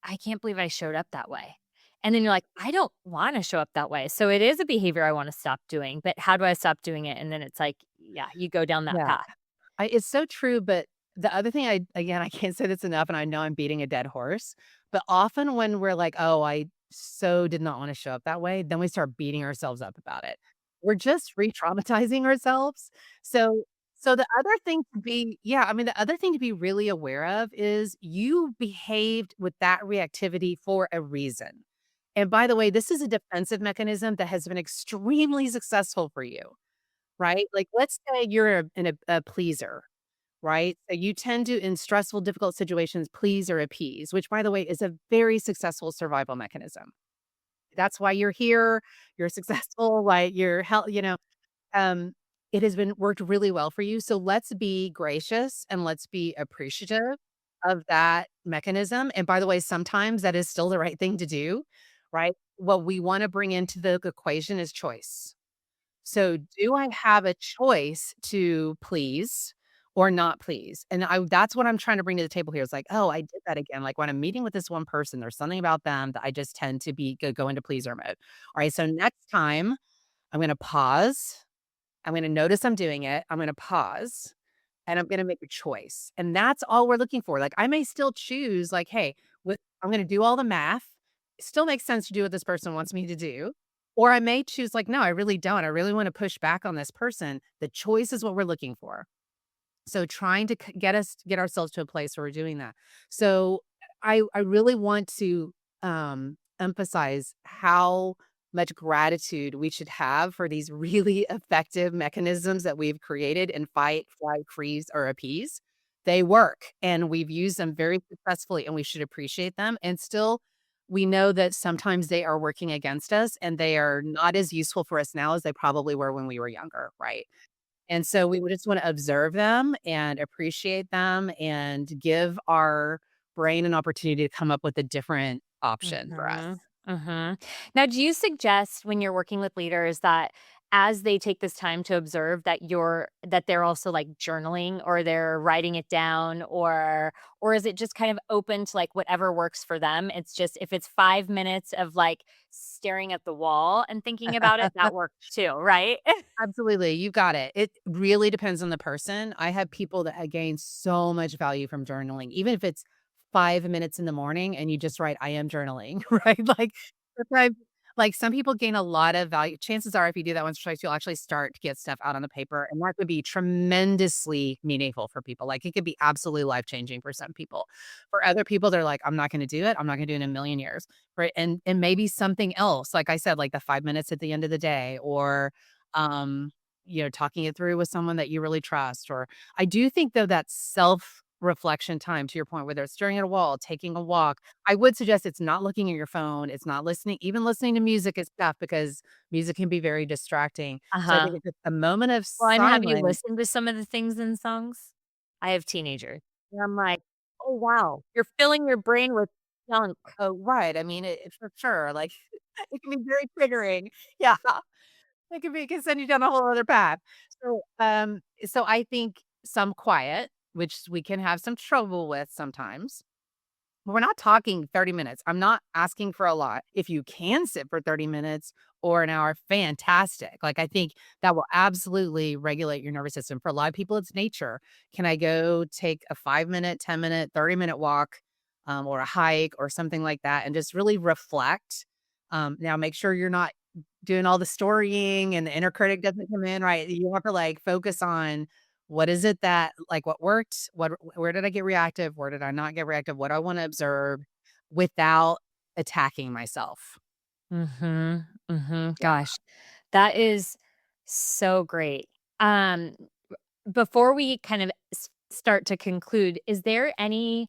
I can't believe I showed up that way." And then you're like, "I don't wanna show up that way." So it is a behavior I wanna stop doing, but how do I stop doing it? And then it's like, yeah, you go down that Yeah. path. It's so true, but the other thing I can't say this enough, and I know I'm beating a dead horse, but often when we're like, "Oh, I so did not wanna show up that way," then we start beating ourselves up about it. We're just re-traumatizing ourselves. So the other thing to be yeah, I mean, the other thing to be really aware of is you behaved with that reactivity for a reason. And by the way, this is a defensive mechanism that has been extremely successful for you, right? Like, let's say you're a pleaser. Right? So you tend to, in stressful, difficult situations, please or appease, which, by the way, is a very successful survival mechanism. That's why you're here. You're successful. Like you're um, it has been worked really well for you. So let's be gracious and let's be appreciative of that mechanism. And by the way, sometimes that is still the right thing to do, right? What we want to bring into the equation is choice. So, do I have a choice to please or not please? And that's what I'm trying to bring to the table here. It's like, "Oh, I did that again." Like, when I'm meeting with this one person, there's something about them that I just tend to be go into pleaser mode. Alright, so next time, I'm gonna pause. I'm gonna notice I'm doing it. I'm gonna pause, and I'm gonna make a choice. And that's all we're looking for. Like, I may still choose, like, "Hey, what I'm gonna do all the math. It still makes sense to do what this person wants me to do." Or I may choose, like, "No, I really don't. I really wanna push back on this person." The choice is what we're looking for. So trying to get ourselves to a place where we're doing that. So I really want to emphasize how much gratitude we should have for these really effective mechanisms that we've created in fight, flight, freeze, or appease. They work and we've used them very successfully and we should appreciate them. And still, we know that sometimes they are working against us and they are not as useful for us now as they probably were when we were younger, right? And so we would just wanna observe them and appreciate them and give our brain an opportunity to come up with a different option for us. Mhm, mhm. Now, do you suggest when you're working with leaders that as they take this time to observe that they're also, like, journaling or they're writing it down or is it just kind of open to, like, whatever works for them? It's just if it's 5 minutes of, like, staring at the wall and thinking about it, that works too, right? Absolutely, you got it. It really depends on the person. I have people that have gained so much value from journaling, even if it's 5 minutes in the morning and you just write, "I am journaling," right? Like, sometimes like, some people gain a lot of value. Chances are if you do that once or twice, you'll actually start to get stuff out on the paper, and that could be tremendously meaningful for people. Like, it could be absolutely life-changing for some people. For other people, they're like, "I'm not gonna do it. I'm not gonna do it in a million years," right? And maybe something else, like I said, like the 5 minutes at the end of the day or um, talking it through with someone that you really trust. Or I do think though that self-reflection time, to your point, whether it's staring at a wall, taking a walk, I would suggest it's not looking at your phone, it's not listening, even listening to music is tough because music can be very distracting. So I think Uh-huh. it's just a moment of Well, and have you silence. listened to some of the things in songs? I have teenagers, and I'm like, "Oh, wow, you're filling your brain with junk." Oh, right. I mean, it for sure. Like it can be very triggering. Yeah. It can send you down a whole other path. So I think some quiet, which we can have some trouble with sometimes. But we're not talking 30 minutes. I'm not asking for a lot. If you can sit for 30 minutes or an hour, fantastic. Like, I think that will absolutely regulate your nervous system. For a lot of people, it's nature. Can I go take a 5 minute, 10 minute, 30-minute walk or a hike or something like that and just really reflect? Now, make sure you're not doing all the storying and the inner critic doesn't come in, right? You have to, like, focus on what is it that like, what worked? Where did I get reactive? Where did I not get reactive? What do I wanna observe without attacking myself? Mhm, mhm, Yeah. gosh, that is so great. Um, Before we kind of start to conclude, is there any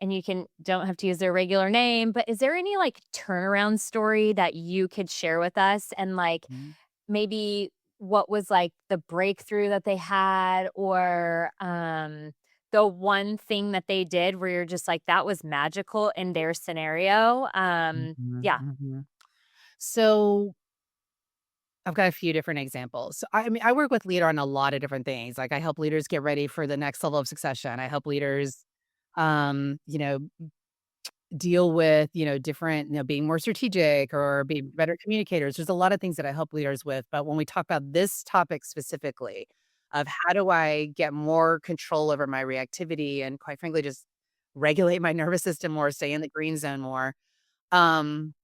and you can don't have to use their regular name, but is there any, like, turnaround story that you could share with us? And, like, Mhm. maybe what was, like, the breakthrough that they had or, the one thing that they did where you're just like, "That was magical in their scenario." Mhm, Yeah. mhm. So I've got a few different examples. So, I mean, I work with leader on a lot of different things. Like I help leaders get ready for the next level of succession. I help leaders, you know, deal with, different, being more strategic or be better communicators. There's a lot of things that I help leaders with. But when we talk about this topic specifically of how do I get more control over my reactivity and quite frankly, just regulate my nervous system more, stay in the green zone more. Um,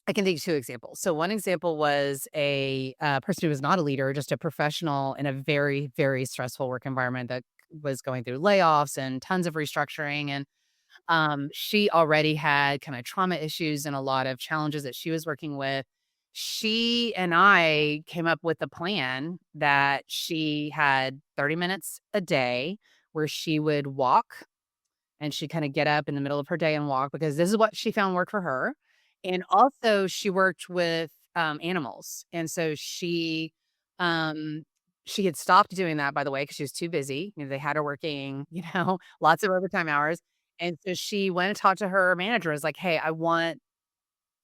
I can think 2 examples. So one example was a, person who was not a leader, just a professional in a very, very stressful work environment that was going through layoffs and tons of restructuring, and, she already had kinda trauma issues and a lot of challenges that she was working with. She and I came up with a plan that she had 30 minutes a day where she would walk and she'd kinda get up in the middle of her day and walk because this is what she found worked for her, and also she worked with, animals, and so she had stopped doing that, by the way, because she was too busy, they had her working, lots of overtime hours, and so she went and talked to her manager, was like, "Hey,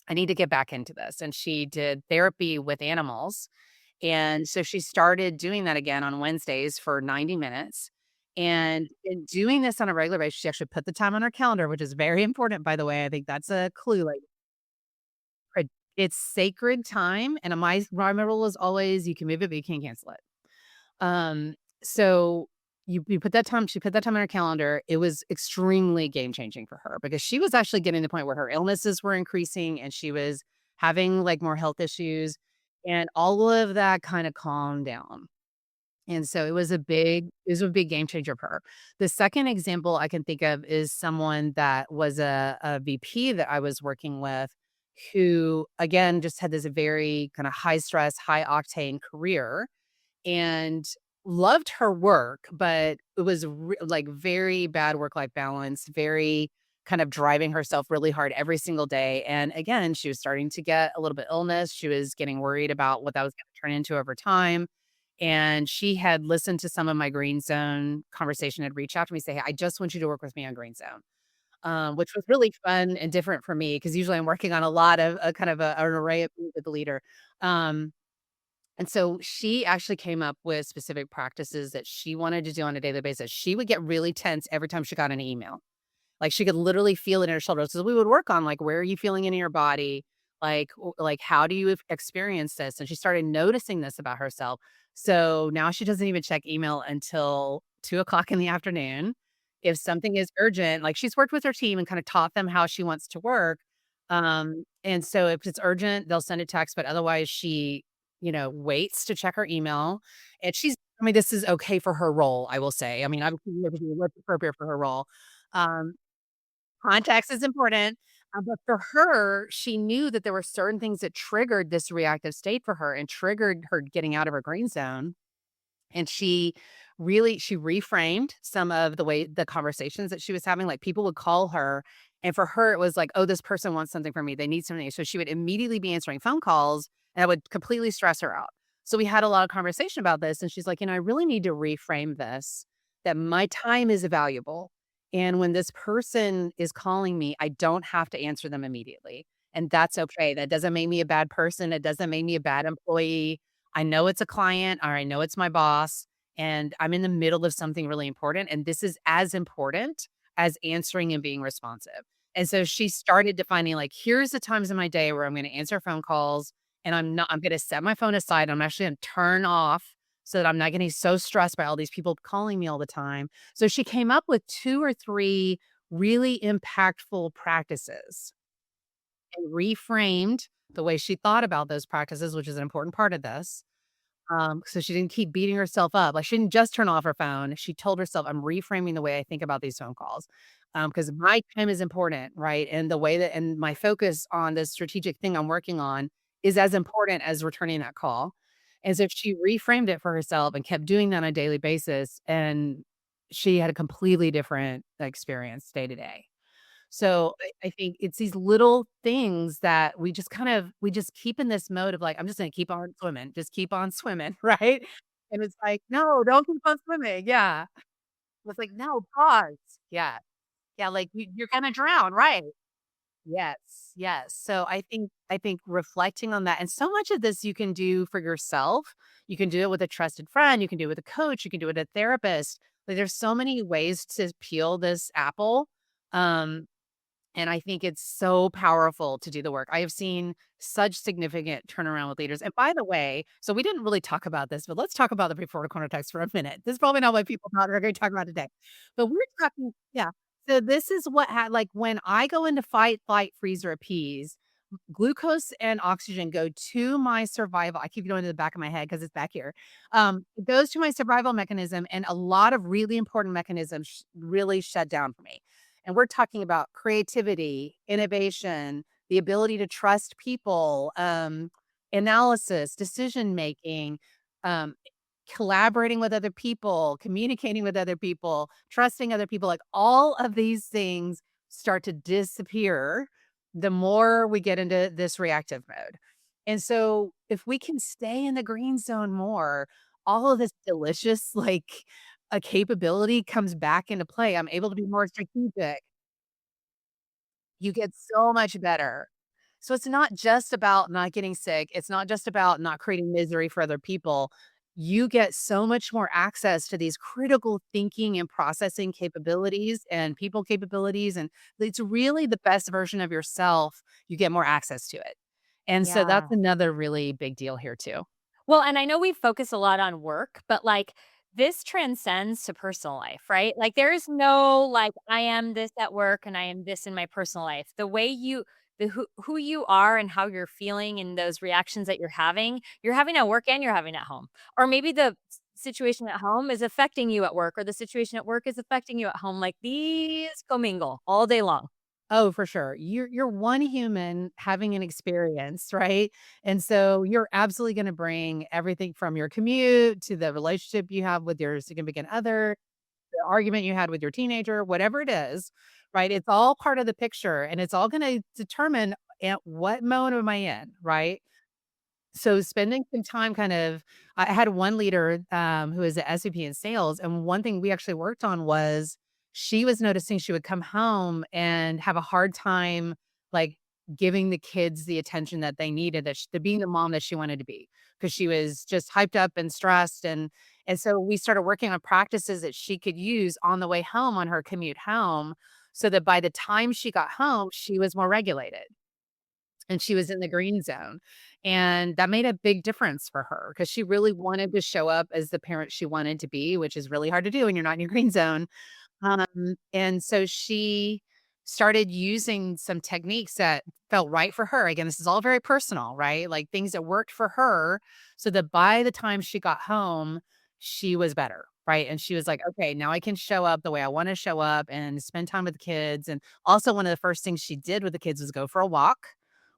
I need to get back into this," and she did therapy with animals, and so she started doing that again on Wednesdays for 90 minutes. And in doing this on a regular basis, she actually put the time on her calendar, which is very important, by the way. I think that's a clue. Like, pre- it's sacred time. And my rule is always you can move it, but you can't cancel it. So you put that time, she put that time on her calendar. It was extremely game changing for her because she was actually getting to the point where her illnesses were increasing and she was having like more health issues. And all of that kind of calmed down. And so it was a big game changer for her. The second example I can think of is someone that was a VP that I was working with who, again, just had this very kind of high stress, high octane career and loved her work, but it was like very bad work life balance, very kind of driving herself really hard every single day. And again, she was starting to get a little bit illness. She was getting worried about what that was going to turn into over time. And she had listened to some of my Green Zone conversation, had reached out to me, say, "Hey, I just want you to work with me on Green Zone." Which was really fun and different for me because usually I'm working on a lot of a kind of an array of things with the leader. Um, and so she actually came up with specific practices that she wanted to do on a daily basis. She would get really tense every time she got an email. Like, she could literally feel it in her shoulders. So we would work on, like, where are you feeling in your body? Like, how do you experience this? And she started noticing this about herself. So now she doesn't even check email until 2 o'clock in the afternoon. If something is urgent, like, she's worked with her team and kinda taught them how she wants to work. And so if it's urgent, they'll send a text, but otherwise she, waits to check her email. And I mean, this is okay for her role, I will say. I mean, obviously, you have to do what's appropriate for her role. Um, Context is important, but for her, she knew that there were certain things that triggered this reactive state for her and triggered her getting out of her green zone. And she reframed some of the conversations that she was having, like, people would call her, and for her, it was like, "Oh, this person wants something from me, they need something." So she would immediately be answering phone calls, and that would completely stress her out. So we had a lot of conversation about this, and she's like, "I really need to reframe this, that my time is valuable, and when this person is calling me, I don't have to answer them immediately, and that's okay. That doesn't make me a bad person, it doesn't make me a bad employee. I know it's a client or I know it's my boss and I'm in the middle of something really important. And this is as important as answering and being responsive." And so she started defining like, here's the times in my day where I'm going to answer phone calls and I'm going to set my phone aside. I'm actually going to turn off so that I'm not getting so stressed by all these people calling me all the time. So she came up with 2 or 3 really impactful practices and reframed the way she thought about those practices, which is an important part of this. So she didn't keep beating herself up. Like, she didn't just turn off her phone. She told herself, "I'm reframing the way I think about these phone calls, because my time is important, right? And the way that and my focus on this strategic thing I'm working on is as important as returning that call." And so she reframed it for herself and kept doing that on a daily basis, and she had a completely different experience day to day. So I think it's these little things that we just keep in this mode of like, I'm just gonna keep on swimming, just keep on swimming, right? And it's like, "No, don't keep on swimming." Yeah. It's like, "No, pause." Yeah. Yeah, like, you're gonna drown, right. Yes, yes. So I think reflecting on that, and so much of this you can do for yourself. You can do it with a trusted friend, you can do it with a coach, you can do it with a therapist. Like there's so many ways to peel this apple. Um and I think it's so powerful to do the work. I have seen such significant turnaround with leaders. And by the way, so we didn't really talk about this, but let's talk about the prefrontal cortex for a minute. This is probably not what people thought we were going to talk about today. But we're talking, yeah. So this is what like when I go into fight, flight, freeze, or appease, glucose and oxygen go to my survival. I keep going to the back of my head because it's back here. It goes to my survival mechanism, and a lot of really important mechanisms really shut down for me. And we're talking about creativity, innovation, the ability to trust people, analysis, decision making, um, collaborating with other people, communicating with other people, trusting other people. Like all of these things start to disappear the more we get into this reactive mode. And so if we can stay in the green zone more, all of this delicious, like, a capability comes back into play. I'm able to be more strategic. You get so much better. So it's not just about not getting sick. It's not just about not creating misery for other people. You get so much more access to these critical thinking and processing capabilities and people capabilities. And it's really the best version of yourself. You get more access to it. And so that's Yeah. another really big deal here, too. Well, and I know we focus a lot on work, but like this transcends to personal life, right? Like there is no like I am this at work and I am this in my personal life. The way you the who you are and how you're feeling and those reactions that you're having at work and you're having at home. Or maybe the situation at home is affecting you at work or the situation at work is affecting you at home. Like these commingle all day long. Oh, for sure. You're one human having an experience, right? And so you're absolutely gonna bring everything from your commute to the relationship you have with your significant other, the argument you had with your teenager, whatever it is, right? It's all part of the picture, and it's all gonna determine at what mode am I in, right? So spending some time kind of I had one leader, who is a SVP in sales, and one thing we actually worked on was she was noticing she would come home and have a hard time, like, giving the kids the attention that they needed, that sh to being the mom that she wanted to be, because she was just hyped up and stressed, and so we started working on practices that she could use on the way home, on her commute home, so that by the time she got home, she was more regulated and she was in the green zone, and that made a big difference for her because she really wanted to show up as the parent she wanted to be, which is really hard to do when you're not in your green zone. And so she started using some techniques that felt right for her. Again, this is all very personal, right? Like things that worked for her so that by the time she got home, she was better, right? And she was like, okay, now I can show up the way I want to show up and spend time with the kids. And also, one of the first things she did with the kids was go for a walk,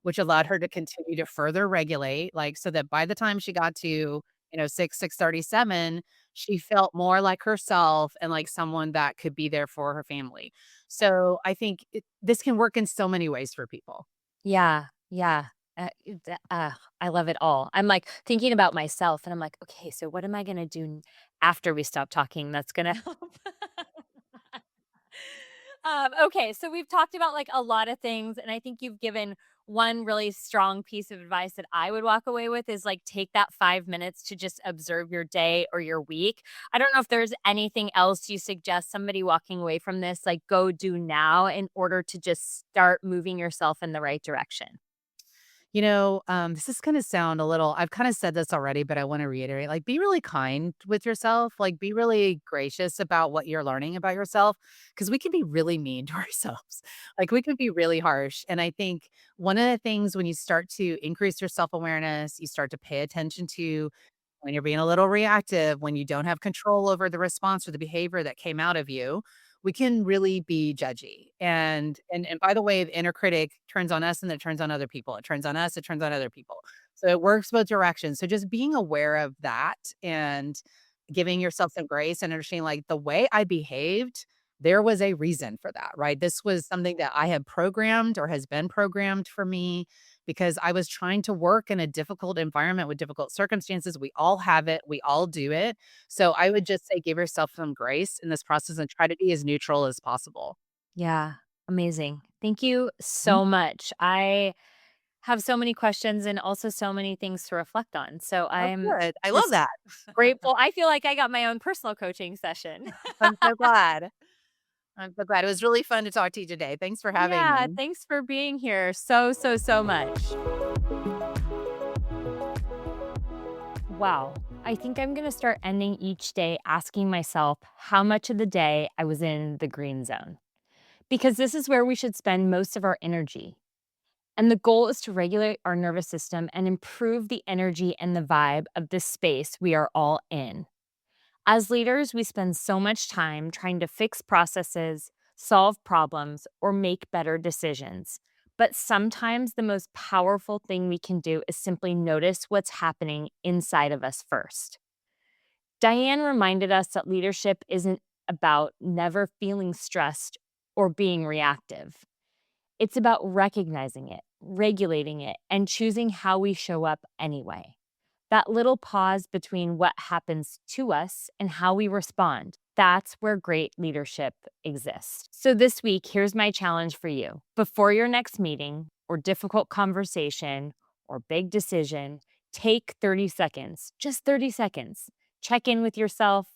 which allowed her to continue to further regulate, like so that by the time she got to, 6:37, she felt more like herself and like someone that could be there for her family. So I think this can work in so many ways for people. Yeah, yeah. I love it all. I'm like thinking about myself and I'm like, okay, so what am I going to do after we stop talking that's going to help? Okay, so we've talked about like a lot of things, and I think you've given one really strong piece of advice that I would walk away with is like take that 5 minutes to just observe your day or your week. I don't know if there's anything else you suggest somebody walking away from this, like go do now in order to just start moving yourself in the right direction. This is gonna sound a little I've kinda said this already, but I wanna reiterate, like, be really kind with yourself, like, be really gracious about what you're learning about yourself, because we can be really mean to ourselves. Like, we can be really harsh, and I think one of the things when you start to increase your self-awareness, you start to pay attention to when you're being a little reactive, when you don't have control over the response or the behavior that came out of you, we can really be judgy. And by the way, the inner critic turns on us and it turns on other people. It turns on us, it turns on other people. So it works both directions. So just being aware of that and giving yourself some grace and understanding like the way I behaved, there was a reason for that, right? This was something that I had programmed or has been programmed for me because I was trying to work in a difficult environment with difficult circumstances. We all have it, we all do it. So I would just say give yourself some grace in this process and try to be as neutral as possible. Yeah, amazing. Thank you Mhm. so much. I have so many questions and also so many things to reflect on. So Oh, I'm good. I love just that. grateful. I feel like I got my own personal coaching session. I'm so glad. I'm so glad. It was really fun to talk to you today. Thanks for having Yeah, me. thanks for being here so much. Wow. I think I'm going to start ending each day asking myself how much of the day I was in the green zone, because this is where we should spend most of our energy. And the goal is to regulate our nervous system and improve the energy and the vibe of the space we are all in. As leaders, we spend so much time trying to fix processes, solve problems, or make better decisions. But sometimes the most powerful thing we can do is simply notice what's happening inside of us first. Diane reminded us that leadership isn't about never feeling stressed or being reactive. It's about recognizing it, regulating it, and choosing how we show up anyway. That little pause between what happens to us and how we respond, that's where great leadership exists. So, this week, here's my challenge for you. Before your next meeting, or difficult conversation, or big decision, take 30 seconds, just 30 seconds. Check in with yourself.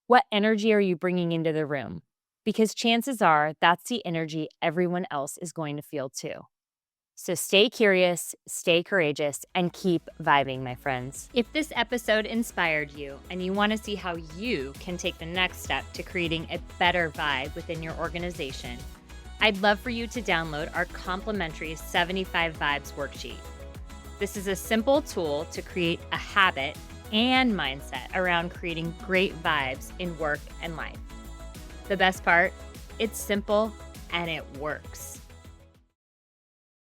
What energy are you bringing into the room? Because chances are that's the energy everyone else is going to feel too. So stay curious, stay courageous, and keep vibing, my friends. If this episode inspired you and you want to see how you can take the next step to creating a better vibe within your organization, I'd love for you to download our complimentary 75 Vibes worksheet. This is a simple tool to create a habit and mindset around creating great vibes in work and life. The best part, it's simple and it works.